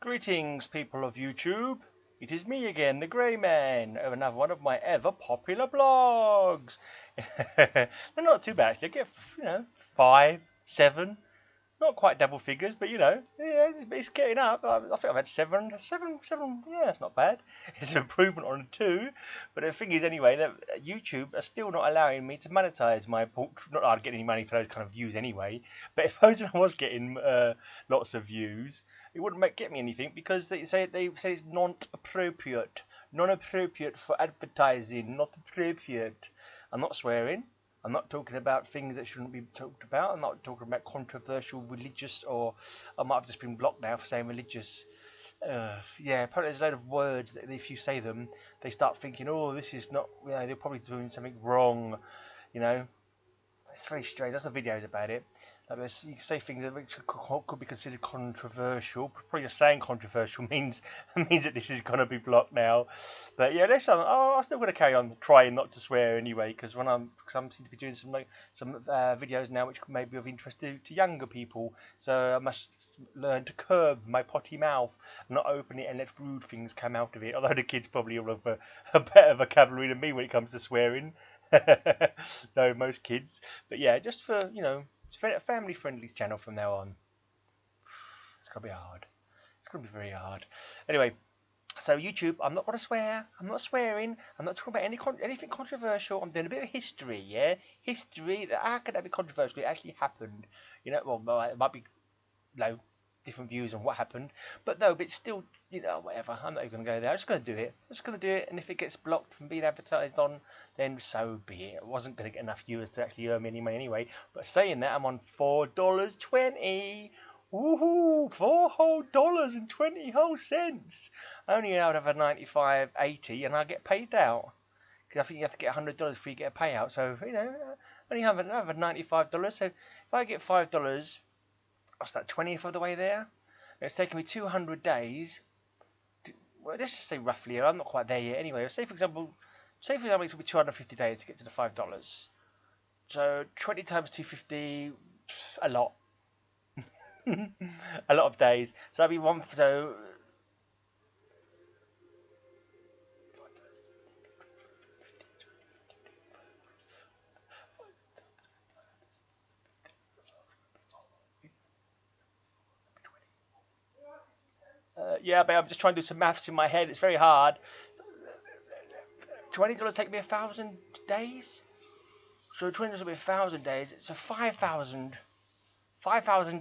Greetings, people of YouTube. It is me again, the Grey Man, of another one of my ever popular blogs. They're not too bad actually. I get 5, 7, not quite double figures, but yeah, it's getting up. I think I've had 7. Yeah, it's not bad. It's an improvement on a 2. But the thing is, anyway, that YouTube are still not allowing me to monetize my portrait. Not that I'd get any money for those kind of views anyway. But if I was getting lots of views, it wouldn't get me anything because they say it's not appropriate for advertising. Not appropriate. I'm not swearing. I'm not talking about things that shouldn't be talked about. I'm not talking about controversial religious, or I might have just been blocked now for saying religious. Yeah, apparently there's a load of words that if you say them, they start thinking, oh, this is not, they're probably doing something wrong. It's very strange. Lots of videos about it. Like you can say things that could be considered controversial. Probably just saying controversial means that this is going to be blocked now. But yeah, I'm still going to carry on trying not to swear anyway, because I'm seem to be doing some videos now which may be of interest to younger people. So I must learn to curb my potty mouth, not open it and let rude things come out of it. Although the kids probably have a better vocabulary than me when it comes to swearing. No, most kids. But yeah, just for it's a family-friendly channel from now on. It's going to be hard. It's going to be very hard. Anyway, so YouTube, I'm not going to swear. I'm not swearing. I'm not talking about anything controversial. I'm doing a bit of history, yeah? History. How could that be controversial? It actually happened. Well, it might be, different views on what happened. But no, but it's still, whatever. I'm not even going to go there. I'm just going to do it. I'm just going to do it. And if it gets blocked from being advertised on, then so be it. I wasn't going to get enough viewers to actually earn me any money anyway. But saying that, I'm on $4.20. Woohoo! $4.20 whole cents. Only out of a 95.80, and I get paid out. Because I think you have to get $100 before you get a payout. So, only have another $95. So if I get $5, what's that, 20th of the way there? And it's taken me 200 days. Well, let's just say roughly. I'm not quite there yet. Anyway, say for example, it will be 250 days to get to the $5. So 20 times 250, a lot. A lot of days. So that'd be one. So yeah, but I'm just trying to do some maths in my head. It's very hard. $20 take me 1,000 days. So $20 will be 1,000 days. It's a 5,000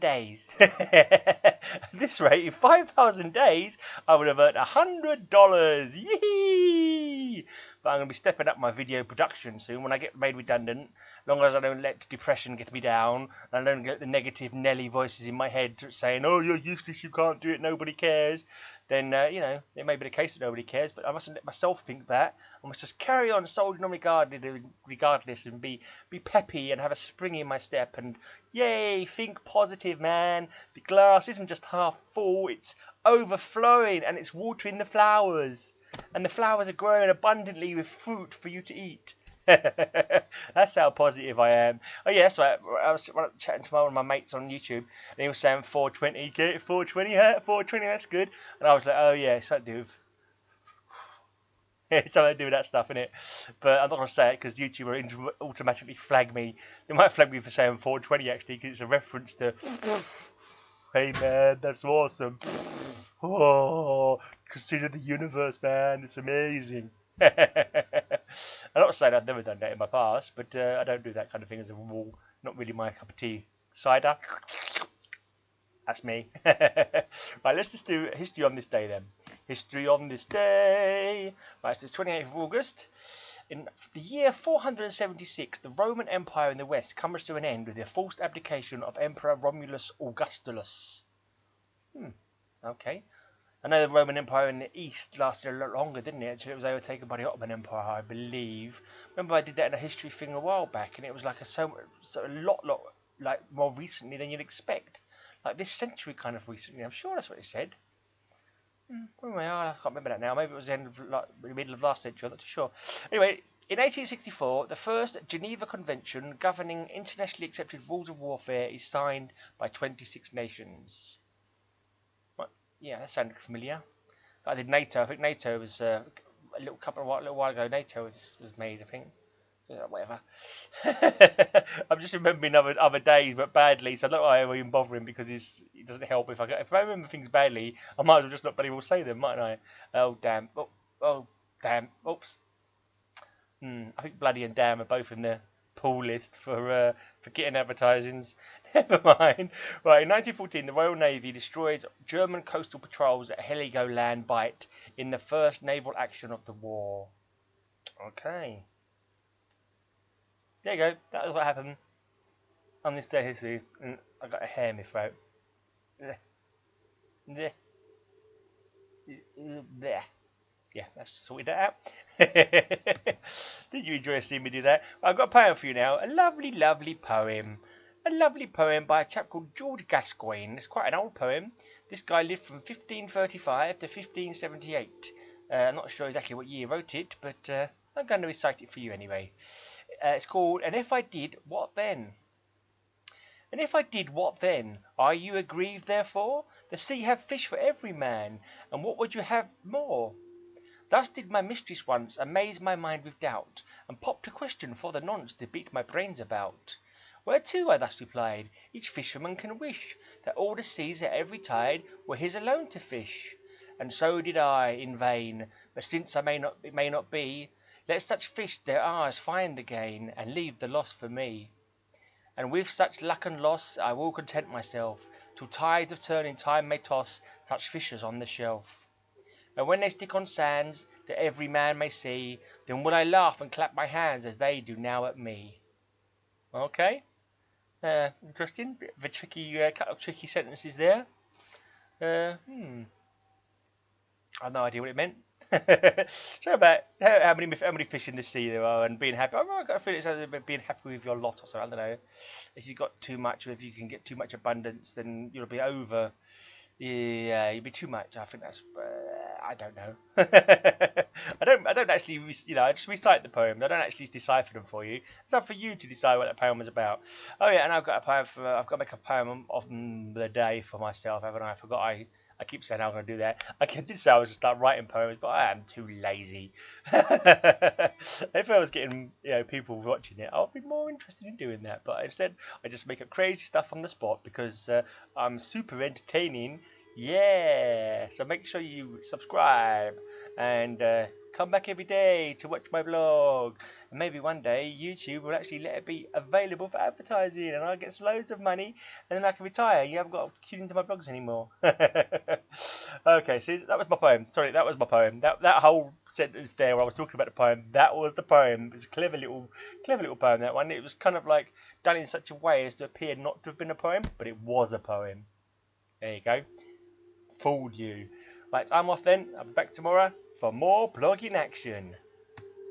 days. At this rate, in 5,000 days, I would have earned $100. Yee! But I'm going to be stepping up my video production soon when I get made redundant. As long as I don't let depression get me down, and I don't get the negative Nelly voices in my head saying, "Oh, you're useless, you can't do it, nobody cares." Then it may be the case that nobody cares, but I mustn't let myself think that. I must just carry on soldering on regardless, and be peppy and have a spring in my step. And yay, think positive, man. The glass isn't just half full; it's overflowing, and it's watering the flowers. And the flowers are growing abundantly with fruit for you to eat. That's how positive I am. Oh yeah, so I was chatting to one of my mates on YouTube, and he was saying 420, get it, 420, 420, that's good. And I was like, oh yeah, something to do with something to do with that stuff, innit? But I'm not gonna say it because YouTube will automatically flag me. They might flag me for saying 420 actually, because it's a reference to. Hey man, that's awesome. Oh, consider the universe, man. It's amazing. I'm not saying I've never done that in my past, but I don't do that kind of thing as a rule. Not really my cup of tea. Cider. That's me. Right, let's just do history on this day then. History on this day. Right, so it's 28th of August. In the year 476, the Roman Empire in the West comes to an end with the forced abdication of Emperor Romulus Augustulus. Okay. I know the Roman Empire in the East lasted a lot longer, didn't it? Until it was overtaken by the Ottoman Empire, I believe. Remember I did that in a history thing a while back, and it was like a lot like more recently than you'd expect. Like this century kind of recently. I'm sure that's what it said. I can't remember that now. Maybe it was the middle of last century. I'm not too sure. Anyway, in 1864, the first Geneva Convention governing internationally accepted rules of warfare is signed by 26 nations. Yeah, that sounded familiar. I did NATO. I think NATO was a little while ago. NATO was made, I think. Whatever. I'm just remembering other days, but badly. So I don't know why I even bother him because it doesn't help if I remember things badly. I might as well just not bloody well say them, mightn't I? Oh damn! Oh damn! Oops. I think bloody and damn are both in the pool list for getting advertisings. Never mind. Right, in 1914, the Royal Navy destroyed German coastal patrols at Heligoland Bight in the first naval action of the war. Okay. There you go. That was what happened on this day history. And I got a hair in my throat. Yeah, let's just sorted that out. Did you enjoy seeing me do that? Well, I've got a poem for you now. A lovely, lovely poem. A lovely poem by a chap called George Gascoigne. It's quite an old poem. This guy lived from 1535 to 1578. I'm not sure exactly what year he wrote it, but I'm going to recite it for you anyway. It's called And If I Did, What Then? And if I did, what then? Are you aggrieved therefore? The sea hath fish for every man, and what would you have more? Thus did my mistress once amaze my mind with doubt, and popped a question for the nonce to beat my brains about. Whereto I thus replied, each fisherman can wish that all the seas at every tide were his alone to fish. And so did I, in vain, but since it may not be, let such fish their ours find again, and leave the loss for me. And with such luck and loss I will content myself, till tides of turning time may toss such fishers on the shelf. And when they stick on sands that every man may see, then will I laugh and clap my hands as they do now at me. Okay, interesting. Bit of a tricky, couple of tricky sentences there. I have no idea what it meant. So about how many fish in the sea there are and being happy. I've got a feeling it's about being happy with your lot or something. I don't know. If you've got too much, or if you can get too much abundance, then you'll be over. Yeah, you'll be too much. I think that's. I don't know. I don't actually. I just recite the poems. I don't actually decipher them for you. It's up for you to decide what that poem is about. Oh yeah, and I've got a poem for. I've got to make a poem of the day for myself, haven't I? I forgot I keep saying I'm going to do that. I did say I was going to start writing poems, but I am too lazy. If I was getting people watching it, I'll be more interested in doing that. But instead, I just make up crazy stuff on the spot because I'm super entertaining. Yeah. So make sure you subscribe and come back every day to watch my vlog. And maybe one day YouTube will actually let it be available for advertising, and I'll get loads of money, and then I can retire. You haven't got to tune into my blogs anymore. Okay, so that was my poem. Sorry, that was my poem. That whole sentence there where I was talking about the poem, that was the poem. It was a clever little poem, that one. It was kind of like done in such a way as to appear not to have been a poem, but it was a poem. There you go. Fooled you. Right, I'm off then. I'll be back tomorrow for more blogging action.